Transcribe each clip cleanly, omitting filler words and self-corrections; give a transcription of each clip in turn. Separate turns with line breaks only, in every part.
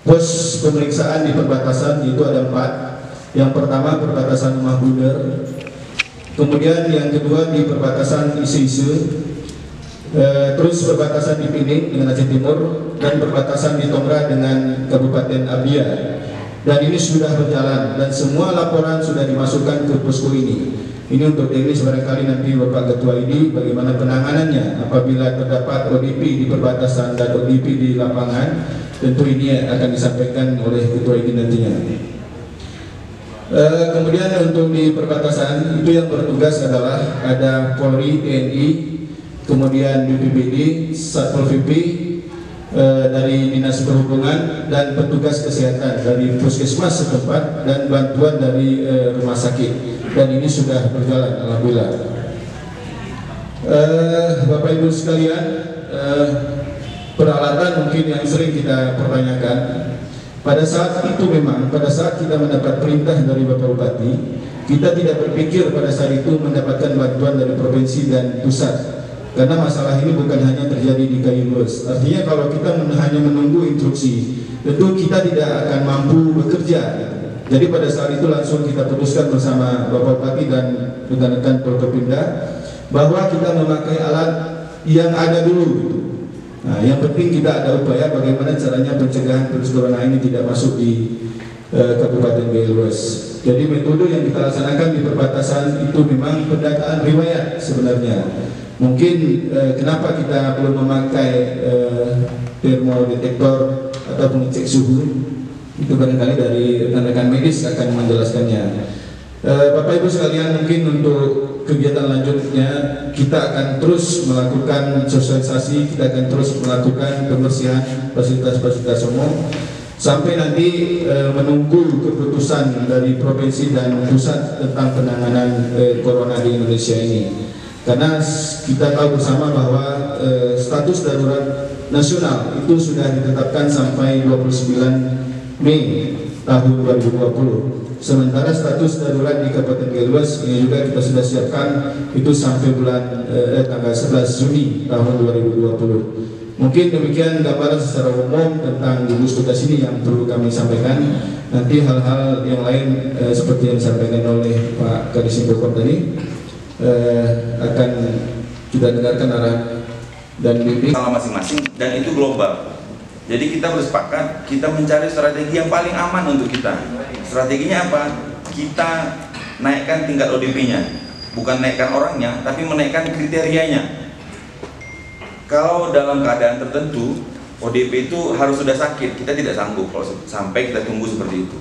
Pos pemeriksaan di perbatasan itu ada 4. Yang pertama perbatasan Rumah Bunder, kemudian yang kedua di perbatasan Ise-Ise, terus perbatasan di Pining dengan Aceh Timur, dan perbatasan di Tongra dengan Kabupaten Abia. Dan ini sudah berjalan dan semua laporan sudah dimasukkan ke posko ini. Ini untuk teknis, barangkali nanti Bapak Ketua ID bagaimana penanganannya apabila terdapat ODP di perbatasan dan ODP di lapangan. Tentu ini akan disampaikan oleh Ketua ID nantinya. Kemudian untuk di perbatasan itu yang bertugas adalah ada Polri, TNI, kemudian BPBD, Satpol PP, dari Dinas Perhubungan, dan petugas kesehatan dari puskesmas setempat dan bantuan dari rumah sakit. Dan ini sudah berjalan, alhamdulillah. Bapak Ibu sekalian, peralatan mungkin yang sering kita pertanyakan. Pada saat itu memang, pada saat kita mendapat perintah dari Bapak Bupati, kita tidak berpikir pada saat itu mendapatkan bantuan dari provinsi dan pusat. Karena masalah ini bukan hanya terjadi di Kayulos. Artinya kalau kita hanya menunggu instruksi, tentu kita tidak akan mampu bekerja. Jadi pada saat itu langsung kita putuskan bersama Bapak Bupati dan rekan-rekan Forkopimda bahwa kita memakai alat yang ada dulu. Nah, yang penting kita ada upaya bagaimana caranya pencegahan virus corona ini tidak masuk di Kabupaten Kayulos. Jadi metode yang kita laksanakan di perbatasan itu memang pendataan riwayat sebenarnya. Mungkin kenapa kita belum memakai termodetektor atau pengecek suhu, itu barangkali dari rekan-rekan medis akan menjelaskannya. Bapak Ibu sekalian, mungkin untuk kegiatan lanjutnya kita akan terus melakukan sosialisasi, kita akan terus melakukan pembersihan fasilitas-fasilitas umum sampai nanti menunggu keputusan dari provinsi dan pusat tentang penanganan corona di Indonesia ini. Karena kita tahu bersama bahwa status darurat nasional itu sudah ditetapkan sampai 29 Mei tahun 2020. Sementara status darurat di Kabupaten Kayulos ini juga kita sudah siapkan itu sampai tanggal 11 Juni tahun 2020. Mungkin demikian gambaran secara umum tentang gugus tugas ini yang perlu kami sampaikan. Nanti hal-hal yang lain seperti yang disampaikan oleh Pak Kadis Infocom tadi akan kita dengarkan arah dan bimbing
masing-masing, dan itu global. Jadi kita bersepakat, kita mencari strategi yang paling aman untuk kita. Strateginya apa? Kita naikkan tingkat ODP-nya, bukan naikkan orangnya, tapi menaikkan kriterianya. Kalau dalam keadaan tertentu, ODP itu harus sudah sakit, kita tidak sanggup kalau sampai kita tunggu seperti itu.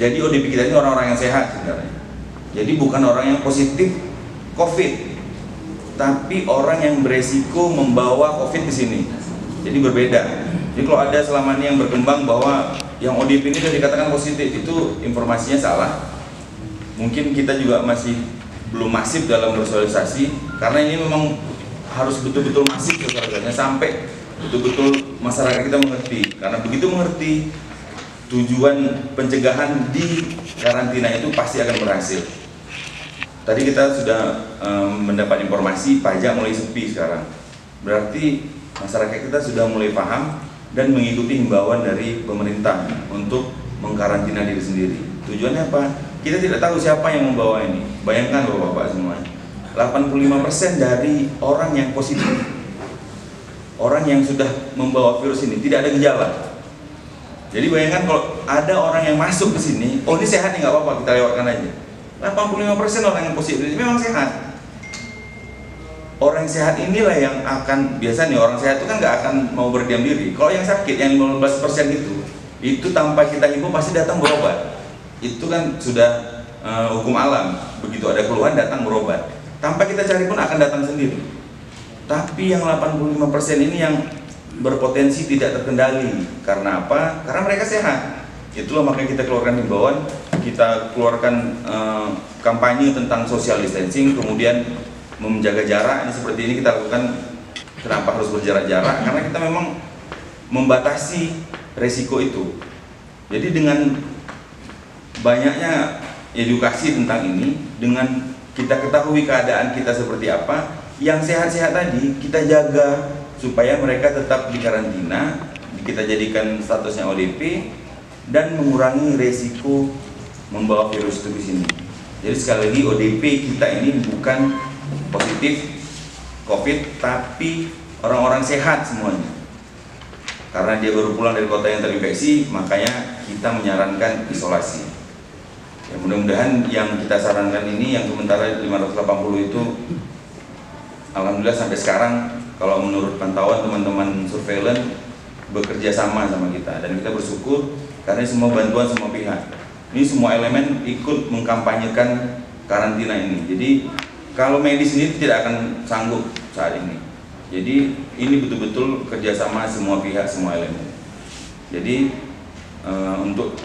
Jadi ODP kita ini orang-orang yang sehat sebenarnya. Jadi bukan orang yang positif COVID, tapi orang yang beresiko membawa COVID ke sini. Jadi berbeda. Jadi kalau ada selama ini yang berkembang bahwa yang ODP ini sudah dikatakan positif, itu informasinya salah. Mungkin kita juga masih belum masif dalam bersosialisasi, karena ini memang harus betul-betul masif sosialisasinya sampai betul-betul masyarakat kita mengerti. Karena begitu mengerti, tujuan pencegahan di karantina itu pasti akan berhasil. Tadi kita sudah mendapat informasi pajak mulai sepi sekarang. Berarti masyarakat kita sudah mulai paham dan mengikuti himbauan dari pemerintah untuk mengkarantina diri sendiri. Tujuannya apa? Kita tidak tahu siapa yang membawa ini. Bayangkan Bapak-bapak semua, 85% dari orang yang positif, orang yang sudah membawa virus ini tidak ada gejala. Jadi bayangkan kalau ada orang yang masuk ke sini, oh ini sehat nih, nggak apa-apa, kita lewatkan aja. 85% orang yang positif ini memang sehat. Orang yang sehat inilah yang akan, biasanya orang sehat itu kan nggak akan mau berdiam diri. Kalau yang sakit, yang 15% itu tanpa kita himbau pasti datang berobat. Itu kan sudah hukum alam. Begitu ada keluhan datang berobat. Tanpa kita cari pun akan datang sendiri. Tapi yang 85% ini yang berpotensi tidak terkendali. Karena apa? Karena mereka sehat. Itulah makanya kita keluarkan himbauan, kita keluarkan kampanye tentang social distancing, kemudian menjaga jarak. Ini seperti ini kita lakukan. Kenapa harus berjarak-jarak? Karena kita memang membatasi resiko itu. Jadi dengan banyaknya edukasi tentang ini, dengan kita ketahui keadaan kita seperti apa, yang sehat-sehat tadi kita jaga supaya mereka tetap di karantina, kita jadikan statusnya ODP dan mengurangi resiko membawa virus itu ke sini. Jadi sekali lagi ODP kita ini bukan positif COVID, tapi orang-orang sehat semuanya. Karena dia baru pulang dari kota yang terinfeksi, makanya kita menyarankan isolasi. Ya, mudah-mudahan yang kita sarankan ini, yang sementara 580 itu, alhamdulillah sampai sekarang, kalau menurut pantauan teman-teman surveillance, bekerja sama kita. Dan kita bersyukur, karena semua bantuan semua pihak. Ini semua elemen ikut mengkampanyekan karantina ini. Jadi, kalau medis ini tidak akan sanggup saat ini. Jadi ini betul-betul kerjasama semua pihak, semua elemen. Jadi untuk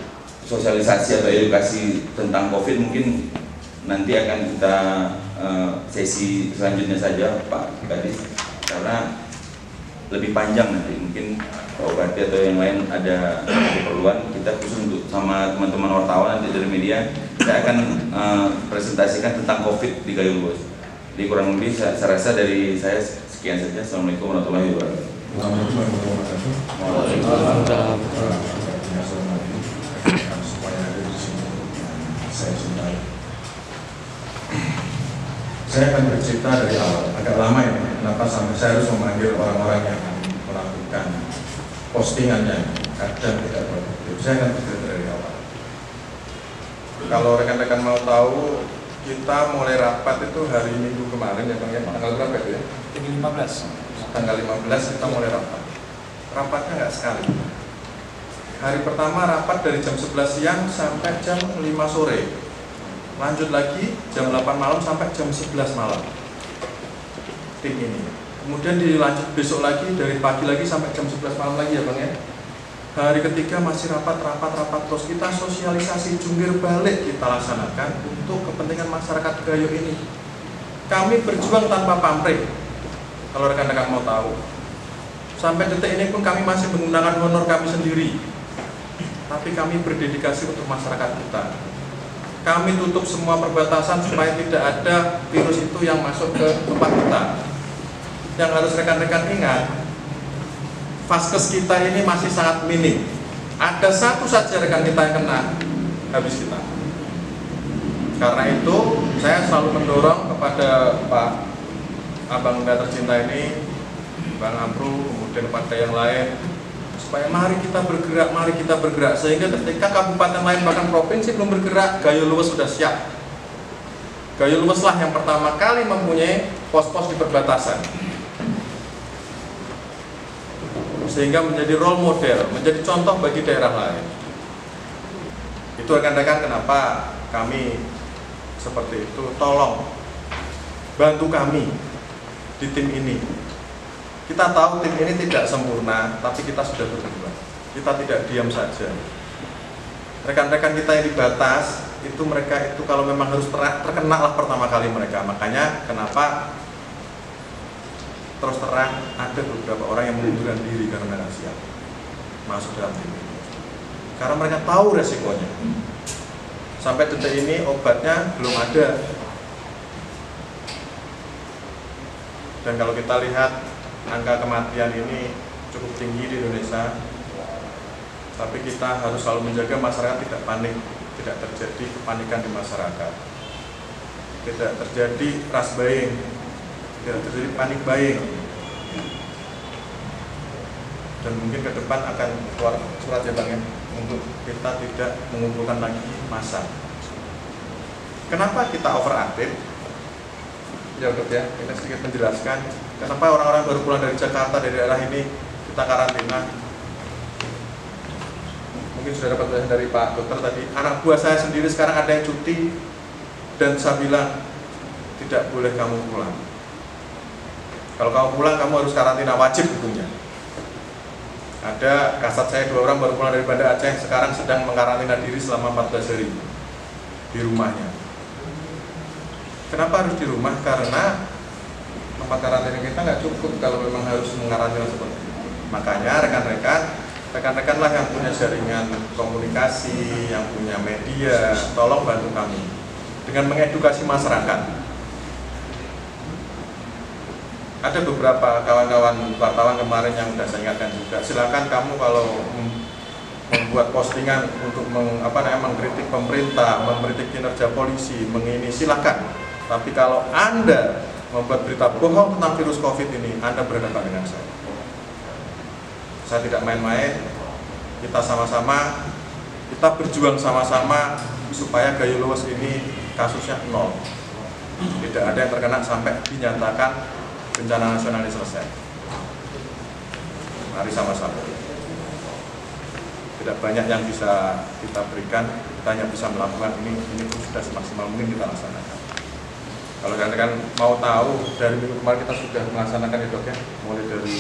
sosialisasi atau edukasi tentang COVID mungkin nanti akan kita sesi selanjutnya saja Pak Kadis, karena lebih panjang nanti mungkin Pak Bupati atau yang lain ada keperluan. Kita khusus untuk sama teman-teman wartawan nanti dari media, saya akan presentasikan tentang COVID di Gayo Luas. Jadi kurang lebih saya rasa dari saya sekian saja. Assalamualaikum warahmatullahi wabarakatuh.
Saya akan bercerita dari awal, agak lama ya, kenapa sampai saya harus memanggil orang-orang yang melakukan postingannya, kadang tidak produktif. Saya akan bercerita dari awal. Kalau rekan-rekan mau tahu, kita mulai rapat itu hari Minggu kemarin ya Bang ya, tanggal berapa itu ya?
Tanggal 15.
Tanggal 15 kita mulai rapat. Rapatnya nggak sekali. Hari pertama rapat dari jam 11 siang sampai jam 5 sore. Lanjut lagi jam 8 malam sampai jam 11 malam. Tim ini. Kemudian dilanjut besok lagi dari pagi lagi sampai jam 11 malam lagi ya Bang ya. Hari ketiga masih rapat terus, kita sosialisasi jungkir balik kita laksanakan untuk kepentingan masyarakat Gayo ini. Kami berjuang tanpa pamrih. Kalau rekan-rekan mau tahu, sampai detik ini pun kami masih menggunakan honor kami sendiri. Tapi kami berdedikasi untuk masyarakat kita. Kami tutup semua perbatasan supaya tidak ada virus itu yang masuk ke tempat kita. Yang harus rekan-rekan ingat, vaskes kita ini masih sangat minim. Ada satu saja rekan kita yang kena, habis kita. Karena itu saya selalu mendorong kepada Pak Abang Muda tercinta ini, Bang Amru, kemudian kepada yang lain, supaya mari kita bergerak, sehingga ketika kabupaten lain bahkan provinsi belum bergerak, Gayo Luas sudah siap. Gayo Luas lah yang pertama kali mempunyai pos-pos di perbatasan, sehingga menjadi role model, menjadi contoh bagi daerah lain. Itu rekan-rekan kenapa kami seperti itu. Tolong bantu kami di tim ini. Kita tahu tim ini tidak sempurna, tapi kita sudah berjuang. Kita tidak diam saja. Rekan-rekan kita yang di batas itu, mereka itu kalau memang harus terkena lah pertama kali mereka. Makanya kenapa terus terang ada beberapa orang yang mengundurkan diri karena nggak siap masuk dalam tim ini. Karena mereka tahu resikonya. Sampai detik ini obatnya belum ada. Dan kalau kita lihat angka kematian ini cukup tinggi di Indonesia, tapi kita harus selalu menjaga masyarakat tidak panik, tidak terjadi kepanikan di masyarakat, tidak terjadi rush buying, tidak terjadi panik buying. Dan mungkin ke depan akan keluar surat ya Bang ya, untuk kita tidak mengumpulkan lagi massa. Kenapa kita overactive? Ya Dok ya, kita sedikit menjelaskan kenapa orang-orang baru pulang dari Jakarta, dari daerah ini kita karantina. Mungkin sudah dapat penjelasan dari Pak Dokter tadi. Anak buah saya sendiri sekarang ada yang cuti, dan saya bilang tidak boleh kamu pulang. Kalau kamu pulang, kamu harus karantina, wajib hukumnya. Ada kasat saya 2 orang baru pulang dari Banda Aceh, sekarang sedang mengkarantina diri selama 14 hari di rumahnya. Kenapa harus di rumah? Karena tempat karantina kita nggak cukup kalau memang harus mengkarantina seperti itu. Makanya rekan-rekanlah yang punya jaringan komunikasi, yang punya media, tolong bantu kami dengan mengedukasi masyarakat. Ada beberapa kawan-kawan wartawan kemarin yang sudah saya ingatkan juga, silakan kamu kalau membuat postingan untuk mengkritik pemerintah, mengkritik kinerja polisi, mengini, silakan. Tapi kalau Anda membuat berita bohong tentang virus COVID ini, Anda berhadapan dengan saya. Saya tidak main-main, kita sama-sama, kita berjuang sama-sama supaya Gayo Luwes ini kasusnya 0. Tidak ada yang terkena sampai dinyatakan bencana nasional ini selesai. Mari sama-sama. Tidak banyak yang bisa kita berikan, kita hanya bisa melakukan ini sudah semaksimal mungkin kita laksanakan. Kalau rekan-rekan mau tahu, dari minggu kemarin kita sudah melaksanakan itu, ya, mulai dari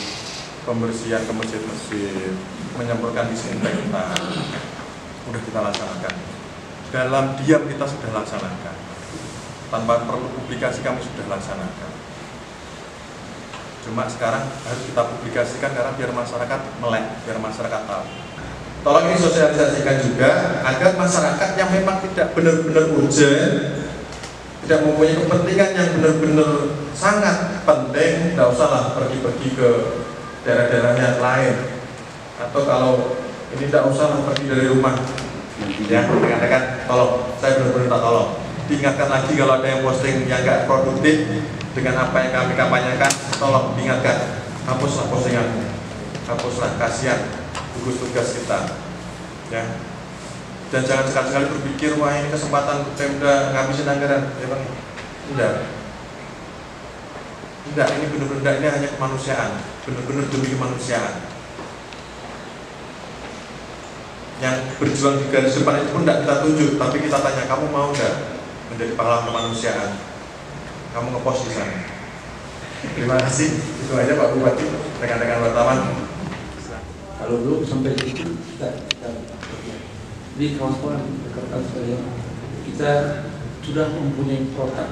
pembersihan ke masjid-masjid, menyemprotkan disinfektan, sudah kita laksanakan. Dalam diam kita sudah laksanakan, tanpa perlu publikasi kami sudah laksanakan. Cuma sekarang harus kita publikasikan karena biar masyarakat melek, biar masyarakat tahu. Tolong ini sosialisasikan juga agar masyarakat yang memang tidak benar-benar urgent, tidak mempunyai kepentingan yang benar-benar sangat penting, tidak usahlah pergi-pergi ke daerah-daerah yang lain. Atau kalau ini tidak usah pergi dari rumah. Ya, rekan-rekan, tolong, saya benar-benar tak tolong. Diingatkan lagi kalau ada yang posting yang nggak produktif dengan apa yang kami kampanyekan, tolong diingatkan, hapuslah postinganmu, hapuslah, kasihan gugus tugas kita, ya. Dan jangan sekali-sekali berpikir, wah ini kesempatan Pemda ngabisin anggaran, ya bang. Tidak, ini benar-benar ini hanya kemanusiaan, benar-benar demi kemanusiaan. Yang berjuang di garis depan itu pun tidak kita tunjuk, tapi kita tanya, kamu mau nggak menjadi pahlawan kemanusiaan? Kamu ngepost di sana. Terima kasih. Itu aja Pak Bupati, rekan-rekan wartawan.
Kalau dulu sampai itu kita di kawan-kawan rekan-rekan sekalian, kita sudah mempunyai protap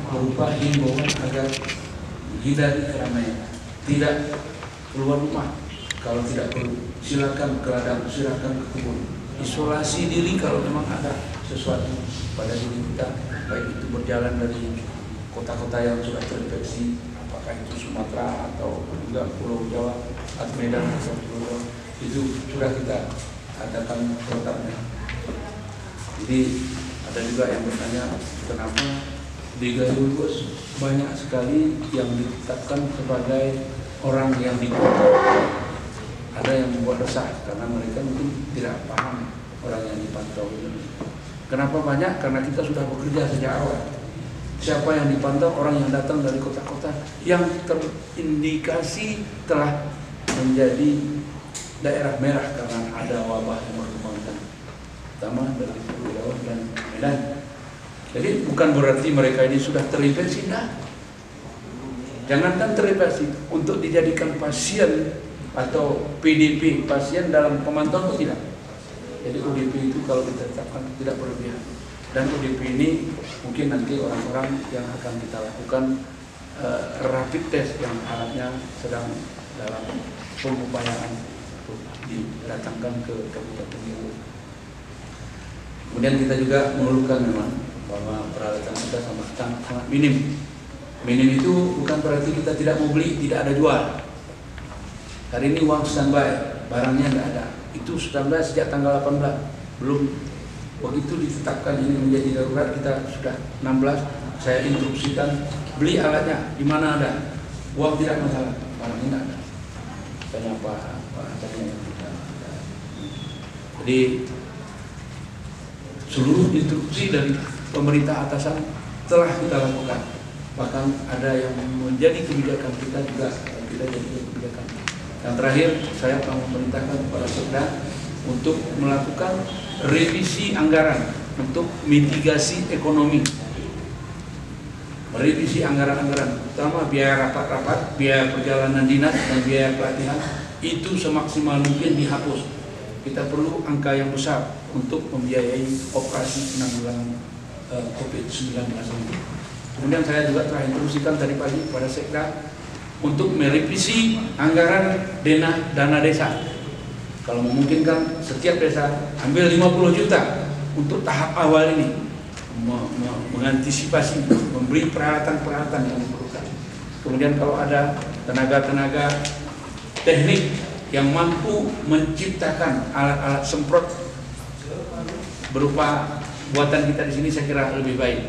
berupa himbauan agar hindari keramaian, tidak keluar rumah kalau tidak perlu, silakan ke ladang, silakan ke kebun, isolasi diri kalau memang ada sesuatu pada diri kita, baik itu berjalan dari kota-kota yang sudah terinfeksi, apakah itu Sumatera atau juga Pulau Jawa atau Medan atau Pulau, itu sudah kita adakan protapnya. Jadi ada juga yang bertanya, kenapa di Gayo Luwes banyak sekali yang ditetapkan sebagai orang yang dipantau. Ada yang membuat resah karena mereka mungkin tidak paham orang yang dipantau ini. Kenapa banyak? Karena kita sudah bekerja sejak awal. Siapa yang dipantau? Orang yang datang dari kota-kota yang terindikasi telah menjadi daerah merah karena ada wabah yang berkembang, terutama dari Pulau Jawa dan Medan. Jadi bukan berarti mereka ini sudah terinfeksi, nah. Jangankan terinfeksi, untuk dijadikan pasien atau PDP, pasien dalam pemantauan pun tidak. Jadi ODP itu kalau kita tetapkan tidak berlebihan. Dan ODP ini mungkin nanti orang-orang yang akan kita lakukan rapid test yang alatnya sedang dalam pengupayaan untuk didatangkan ke Kabupaten Gayo. Kemudian kita juga mengeluhkan memang bahwa peralatan kita sangat minim. Minim itu bukan berarti kita tidak mau beli, tidak ada jual. Hari ini uang standby, barangnya nggak ada. Itu standby sejak tanggal 18, belum. Begitu ditetapkan ini menjadi darurat, kita sudah 16. Saya instruksikan beli alatnya, di mana ada. Uang tidak masalah, barangnya nggak ada. Tanya apa yang kita ada. Jadi seluruh instruksi dari pemerintah atasan telah kita lakukan. Bahkan ada yang menjadi kebijakan kita juga kita jadi kebijakan. Yang terakhir, saya akan memerintahkan kepada Sekda untuk melakukan revisi anggaran untuk mitigasi ekonomi. merevisi anggaran-anggaran, terutama biaya rapat-rapat, biaya perjalanan dinas dan biaya pelatihan itu semaksimal mungkin dihapus. Kita perlu angka yang besar untuk membiayai operasi penanggulangan COVID-19 ini. Kemudian saya juga telah instruksikan tadi pagi kepada Sekda untuk merevisi anggaran dana desa. Kalau memungkinkan setiap desa ambil 50 juta untuk tahap awal ini, mengantisipasi, memberi peralatan-peralatan yang diperlukan. Kemudian kalau ada tenaga-tenaga teknik yang mampu menciptakan alat-alat semprot berupa buatan kita di sini, saya kira lebih baik.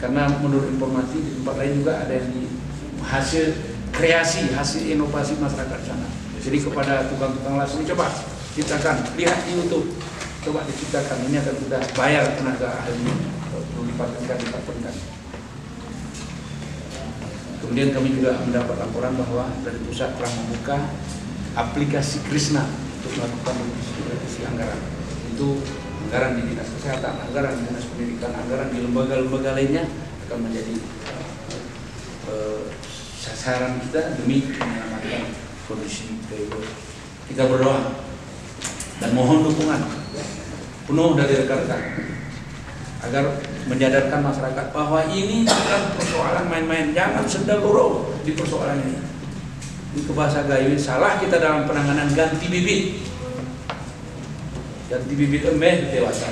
Karena menurut informasi di tempat lain juga ada yang hasil kreasi, hasil inovasi masyarakat sana. Jadi kepada tukang-tukang las ini, coba ciptakan, lihat di YouTube, coba diciptakan. Ini akan kita bayar tenaga ahli, perlu dipatenkan. Kemudian kami juga mendapat laporan bahwa dari pusat telah membuka aplikasi Krisna untuk melakukan revisi anggaran. Itu anggaran di dinas kesehatan, anggaran di dinas pendidikan, anggaran di lembaga-lembaga lainnya akan menjadi sasaran kita demi menyelamatkan kondisi kehidupan. Kita berdoa dan mohon dukungan penuh dari rekan-rekan agar menyadarkan masyarakat bahwa ini bukan persoalan main-main. Jangan sendaluro di persoalan ini. Ini ke bahasa gayo, salah kita dalam penanganan ganti bibit. Ganti bibit embeh dewasa.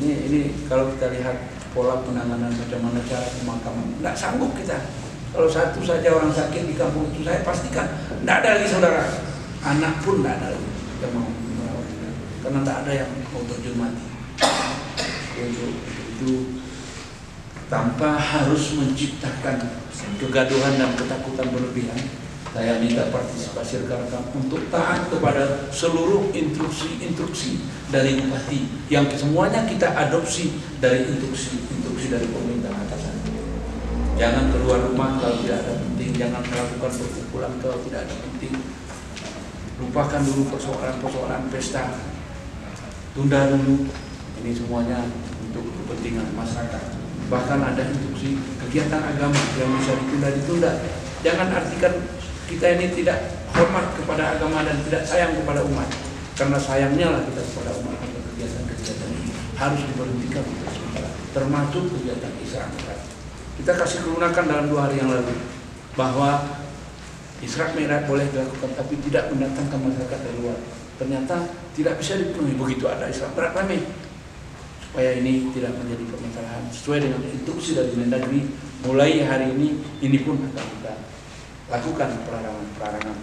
Ini kalau kita lihat pola penanganan macam mana cara pemakaman, nggak sanggup kita. Kalau satu saja orang sakit di kampung itu, saya pastikan nggak ada lagi saudara, anak pun nggak ada lagi yang mau merawat kita, karena nggak ada yang mau terjun mati. Itu tanpa harus menciptakan kegaduhan dan ketakutan berlebihan. Saya minta partisipasi rekan-rekan untuk taat kepada seluruh instruksi dari bupati yang semuanya kita adopsi dari instruksi dari pemerintah atasan. Jangan keluar rumah kalau tidak ada penting, jangan melakukan perkumpulan kalau tidak ada penting. Lupakan dulu persoalan-persoalan pesta, tunda dulu. Ini semuanya untuk kepentingan masyarakat. Bahkan ada instruksi kegiatan agama yang bisa ditunda. Jangan artikan kita ini tidak hormat kepada agama dan tidak sayang kepada umat. Karena sayangnya lah kita kepada umat, kegiatan-kegiatan ini harus diberhentikan untuk sementara. Termasuk kegiatan Isra Mi'raj. Kita kasih kelunakan dalam 2 hari yang lalu bahwa Isra Mi'raj boleh dilakukan, tapi tidak mendatangkan masyarakat dari luar. Ternyata tidak bisa dipenuhi. Begitu ada Isra Mi'raj kami, supaya ini tidak menjadi permasalahan. Sesuai dengan instruksi dari Mendagri, mulai hari ini pun akan kita lakukan pelarangan